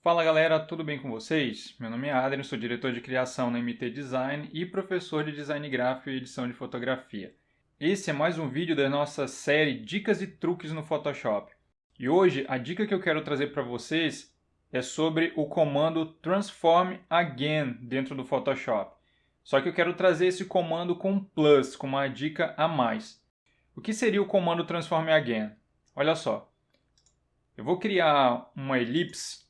Fala galera, tudo bem com vocês? Meu nome é Adrian, sou diretor de criação na MT Design e professor de design gráfico e edição de fotografia. Esse é mais um vídeo da nossa série Dicas e Truques no Photoshop. E hoje a dica que eu quero trazer para vocês é sobre o comando Transform Again dentro do Photoshop. Só que eu quero trazer esse comando com plus, com uma dica a mais. O que seria o comando Transform Again? Olha só, eu vou criar uma elipse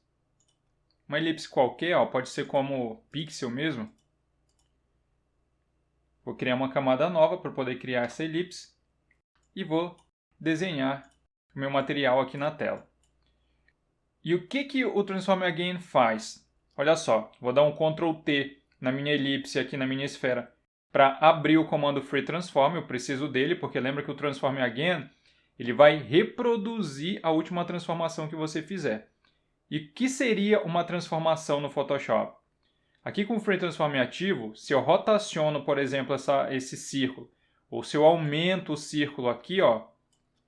qualquer, ó, pode ser como pixel mesmo. Vou criar uma camada nova para poder criar essa elipse e vou desenhar o meu material aqui na tela. E o que o Transform Again faz? Olha só, vou dar um Ctrl T na minha elipse aqui na minha esfera para abrir o comando Free Transform. Eu preciso dele porque lembra que o Transform Again ele vai reproduzir a última transformação que você fizer. E o que seria uma transformação no Photoshop? Aqui com o Free Transform ativo, se eu rotaciono, por exemplo, esse círculo, ou se eu aumento o círculo aqui, ó,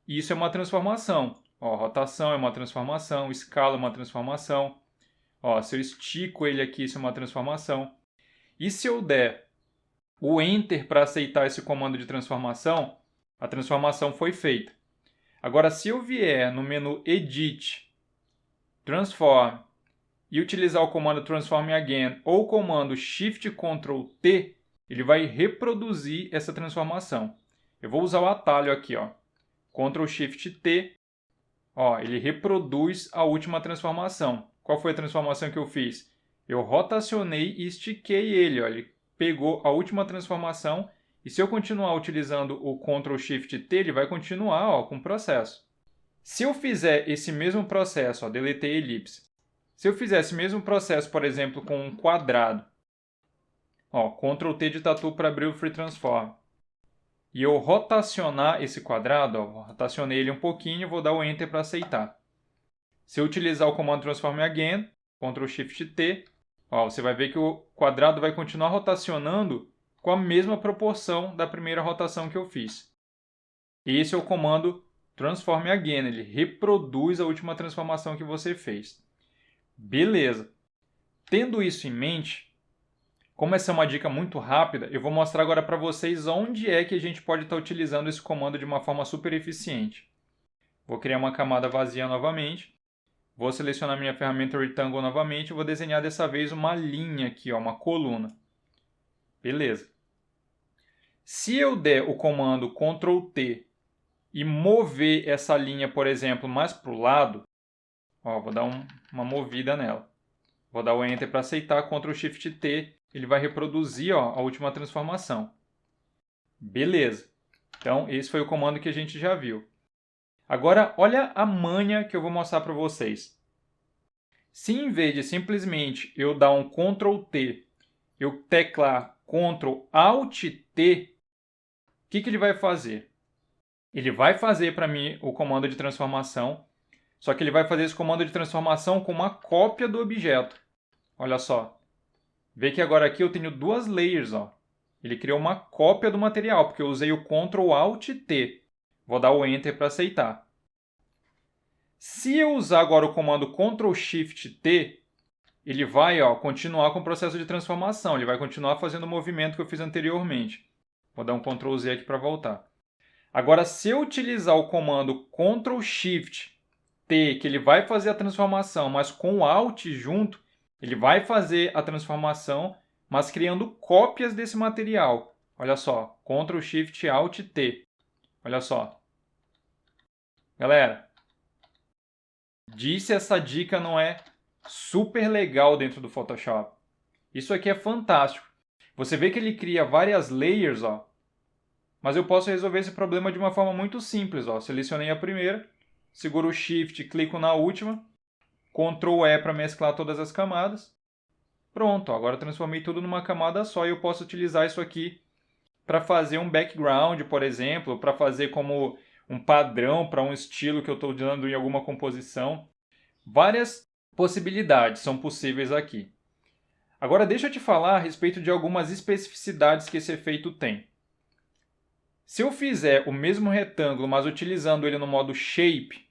isso é uma transformação. Ó, rotação é uma transformação, escala é uma transformação. Ó, se eu estico ele aqui, isso é uma transformação. E se eu der o Enter para aceitar esse comando de transformação, a transformação foi feita. Agora, se eu vier no menu Edit, Transform, e utilizar o comando Transform Again ou o comando Shift Ctrl T, ele vai reproduzir essa transformação. Eu vou usar o atalho aqui, ó. Ctrl Shift T, ó, ele reproduz a última transformação. Qual foi a transformação que eu fiz? Eu rotacionei e estiquei ele, ó. Ele pegou a última transformação e se eu continuar utilizando o Ctrl Shift T, ele vai continuar, ó, com o processo. Se eu fizer esse mesmo processo, ó, deletei a elipse. Se eu fizesse o mesmo processo, por exemplo, com um quadrado, ó, Ctrl T de tatu para abrir o Free Transform, e eu rotacionar esse quadrado, ó, rotacionei ele um pouquinho, vou dar o Enter para aceitar. Se eu utilizar o comando Transform Again, Ctrl Shift T, ó, você vai ver que o quadrado vai continuar rotacionando com a mesma proporção da primeira rotação que eu fiz. Esse é o comando Transform Again, ele reproduz a última transformação que você fez. Beleza. Tendo isso em mente, como essa é uma dica muito rápida, eu vou mostrar agora para vocês onde é que a gente pode estar utilizando esse comando de uma forma super eficiente. Vou criar uma camada vazia novamente. Vou selecionar minha ferramenta Rectangle novamente e vou desenhar dessa vez uma linha aqui, ó, uma coluna. Beleza. Se eu der o comando Ctrl T e mover essa linha, por exemplo, mais para o lado, ó, vou dar uma movida nela. Vou dar o Enter para aceitar, Ctrl Shift T, ele vai reproduzir, ó, a última transformação. Beleza. Então, esse foi o comando que a gente já viu. Agora, olha a manha que eu vou mostrar para vocês. Se em vez de simplesmente eu dar um Ctrl T, eu teclar Ctrl Alt T, o que ele vai fazer? Ele vai fazer para mim o comando de transformação, só que ele vai fazer esse comando de transformação com uma cópia do objeto. Olha só. Vê que agora aqui eu tenho duas layers, ó. Ele criou uma cópia do material, porque eu usei o Ctrl Alt T. Vou dar o Enter para aceitar. Se eu usar agora o comando Ctrl Shift T, ele vai, ó, continuar com o processo de transformação. Ele vai continuar fazendo o movimento que eu fiz anteriormente. Vou dar um Ctrl Z aqui para voltar. Agora, se eu utilizar o comando Ctrl Shift T, que ele vai fazer a transformação, mas com o Alt junto, ele vai fazer a transformação, mas criando cópias desse material. Olha só, Ctrl Shift Alt T. Olha só. Galera, disse essa dica não é super legal dentro do Photoshop. Isso aqui é fantástico. Você vê que ele cria várias layers, ó. Mas eu posso resolver esse problema de uma forma muito simples, ó. Selecionei a primeira, seguro o Shift, clico na última, Ctrl E para mesclar todas as camadas. Pronto, agora eu transformei tudo numa camada só e eu posso utilizar isso aqui para fazer um background, por exemplo, para fazer como um padrão para um estilo que eu estou dando em alguma composição. Várias possibilidades são possíveis aqui. Agora deixa eu te falar a respeito de algumas especificidades que esse efeito tem. Se eu fizer o mesmo retângulo, mas utilizando ele no modo Shape,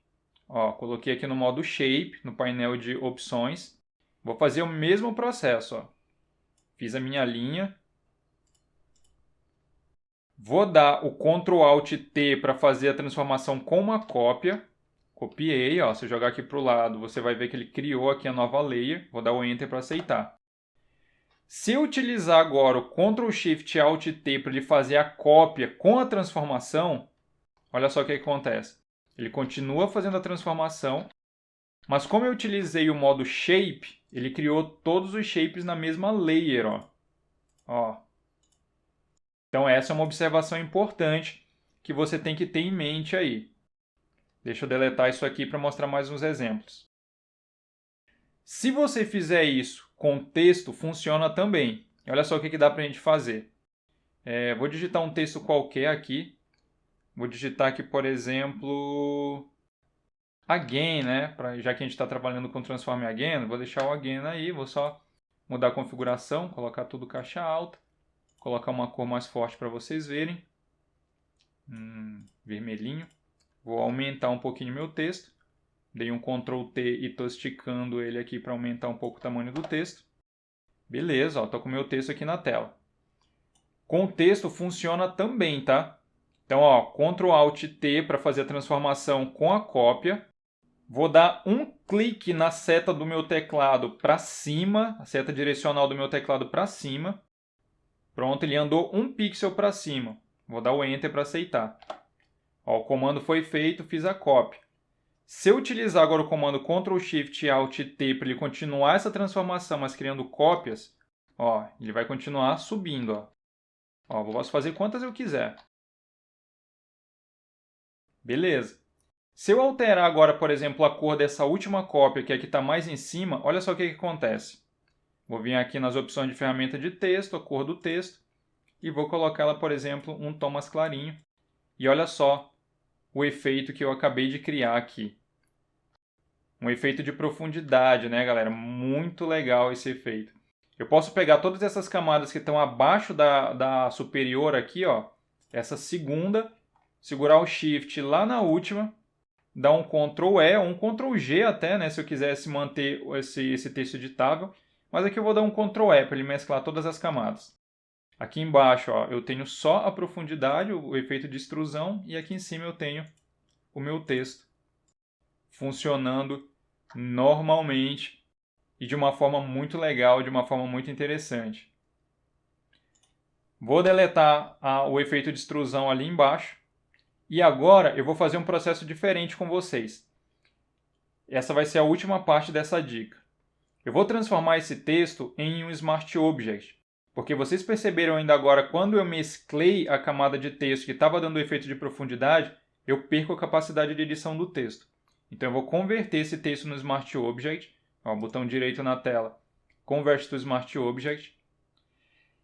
ó, coloquei aqui no modo Shape, no painel de opções, Vou fazer o mesmo processo. Ó. Fiz a minha linha. Vou dar o Ctrl Alt T para fazer a transformação com uma cópia. Copiei, ó. Se eu jogar aqui para o lado, você vai ver que ele criou aqui a nova layer. Vou dar o Enter para aceitar. Se eu utilizar agora o Ctrl Shift Alt T para ele fazer a cópia com a transformação, olha só o que acontece. Ele continua fazendo a transformação, mas como eu utilizei o modo Shape, ele criou todos os shapes na mesma layer. Ó. Então essa é uma observação importante que você tem que ter em mente aí. Deixa eu deletar isso aqui para mostrar mais uns exemplos. Se você fizer isso com texto, funciona também. Olha só o que dá para a gente fazer. Vou digitar um texto qualquer aqui. Vou digitar aqui, por exemplo, again, né? Já que a gente está trabalhando com transform again, vou deixar o again aí. Vou só mudar a configuração, colocar tudo caixa alta. Colocar uma cor mais forte para vocês verem. Vermelhinho. Vou aumentar um pouquinho meu texto. Dei um Ctrl T e estou esticando ele aqui para aumentar um pouco o tamanho do texto. Beleza, estou com o meu texto aqui na tela. Com o texto funciona também, tá? Então, ó, Ctrl Alt T para fazer a transformação com a cópia. Vou dar um clique na seta do meu teclado para cima, a seta direcional do meu teclado para cima. Pronto, ele andou um pixel para cima. Vou dar o Enter para aceitar. Ó, o comando foi feito, fiz a cópia. Se eu utilizar agora o comando Ctrl Shift Alt T para ele continuar essa transformação, mas criando cópias, ó, ele vai continuar subindo. Ó, posso fazer quantas eu quiser. Beleza. Se eu alterar agora, por exemplo, a cor dessa última cópia, que aqui está mais em cima, olha só o que acontece. Vou vir aqui nas opções de ferramenta de texto, a cor do texto, e vou colocar ela, por exemplo, um tom mais clarinho. E olha só o efeito que eu acabei de criar aqui. Um efeito de profundidade, né, galera? Muito legal esse efeito. Eu posso pegar todas essas camadas que estão abaixo da superior aqui, ó, essa segunda, segurar o Shift lá na última, dar um Ctrl E, ou um Ctrl G até, né, se eu quisesse manter esse texto editável. Mas aqui eu vou dar um Ctrl E para ele mesclar todas as camadas. Aqui embaixo, ó, eu tenho só a profundidade, o efeito de extrusão, e aqui em cima eu tenho o meu texto funcionando normalmente e de uma forma muito legal, de uma forma muito interessante. Vou deletar o efeito de extrusão ali embaixo. E agora eu vou fazer um processo diferente com vocês. Essa vai ser a última parte dessa dica. Eu vou transformar esse texto em um Smart Object. Porque vocês perceberam ainda agora, quando eu mesclei a camada de texto que estava dando o efeito de profundidade, eu perco a capacidade de edição do texto. Então eu vou converter esse texto no Smart Object. Ó, botão direito na tela, Convert to Smart Object.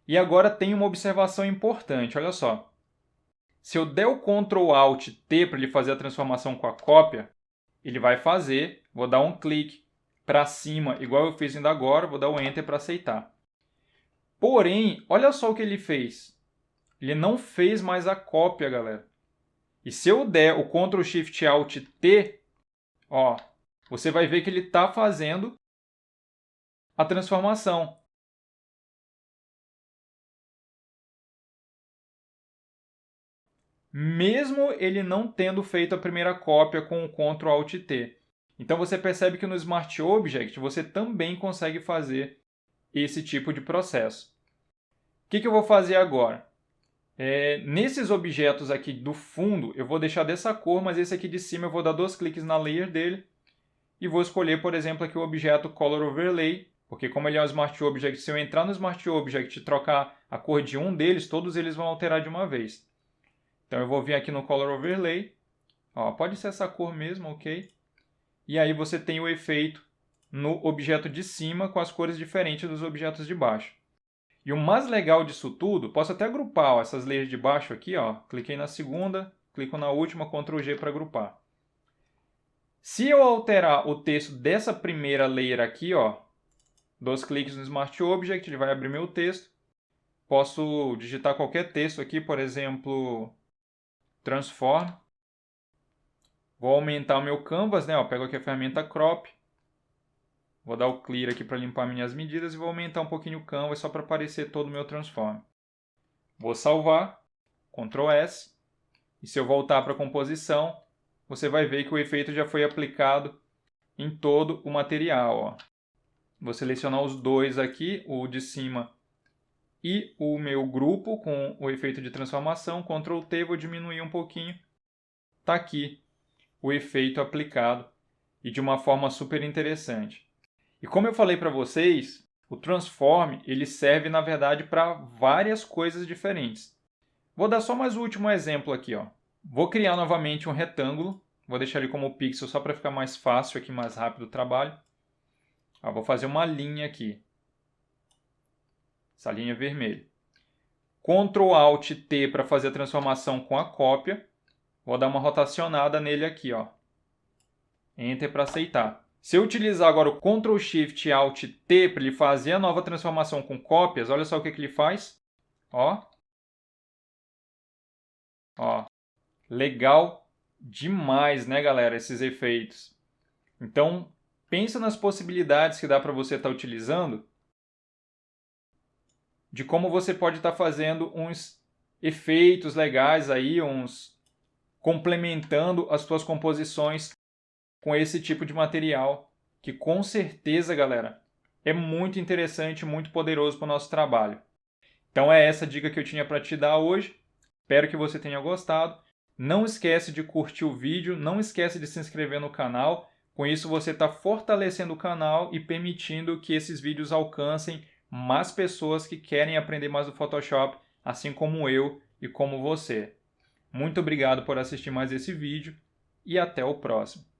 E agora tem uma observação importante, olha só. Se eu der o Ctrl Alt T para ele fazer a transformação com a cópia, ele vai fazer, vou dar um clique para cima, igual eu fiz ainda agora, vou dar o Enter para aceitar. Porém, olha só o que ele fez. Ele não fez mais a cópia, galera. E se eu der o Ctrl Shift Alt T, ó, você vai ver que ele está fazendo a transformação. Mesmo ele não tendo feito a primeira cópia com o Ctrl Alt T. Então você percebe que no Smart Object você também consegue fazer esse tipo de processo. O que eu vou fazer agora? Nesses objetos aqui do fundo, eu vou deixar dessa cor, mas esse aqui de cima eu vou dar 2 cliques na layer dele e vou escolher, por exemplo, aqui o objeto Color Overlay, porque como ele é um Smart Object, se eu entrar no Smart Object e trocar a cor de um deles, todos eles vão alterar de uma vez. Então eu vou vir aqui no Color Overlay, ó, pode ser essa cor mesmo, ok? E aí você tem o efeito no objeto de cima com as cores diferentes dos objetos de baixo. E o mais legal disso tudo, posso até agrupar essas layers de baixo aqui, ó, cliquei na segunda, clico na última, Ctrl G para agrupar. Se eu alterar o texto dessa primeira layer aqui, ó, 2 cliques no Smart Object, ele vai abrir meu texto. Posso digitar qualquer texto aqui, por exemplo, transform. Vou aumentar o meu canvas, né? Pego aqui a ferramenta crop. Vou dar o clear aqui para limpar minhas medidas e vou aumentar um pouquinho o canvas só para aparecer todo o meu transform. Vou salvar, Ctrl S, e se eu voltar para a composição, você vai ver que o efeito já foi aplicado em todo o material. Ó. Vou selecionar os dois aqui, o de cima e o meu grupo com o efeito de transformação. Ctrl T, vou diminuir um pouquinho. Está aqui o efeito aplicado e de uma forma super interessante. E como eu falei para vocês, o Transform ele serve na verdade para várias coisas diferentes. Vou dar só mais um último exemplo aqui. Ó. Vou criar novamente um retângulo. Vou deixar ele como pixel só para ficar mais fácil aqui, mais rápido o trabalho. Ó, vou fazer uma linha aqui. Essa linha vermelha. Ctrl Alt T para fazer a transformação com a cópia. Vou dar uma rotacionada nele aqui. Ó. Enter para aceitar. Se eu utilizar agora o Ctrl Shift Alt T para ele fazer a nova transformação com cópias, olha só o que ele faz. Ó. Ó. Legal demais, né, galera, esses efeitos. Então, pensa nas possibilidades que dá para você estar utilizando, de como você pode estar fazendo uns efeitos legais aí, uns complementando as suas composições com esse tipo de material, que com certeza, galera, é muito interessante, muito poderoso para o nosso trabalho. Então é essa dica que eu tinha para te dar hoje. Espero que você tenha gostado. Não esquece de curtir o vídeo, não esquece de se inscrever no canal. Com isso você está fortalecendo o canal e permitindo que esses vídeos alcancem mais pessoas que querem aprender mais do Photoshop, assim como eu e como você. Muito obrigado por assistir mais esse vídeo e até o próximo.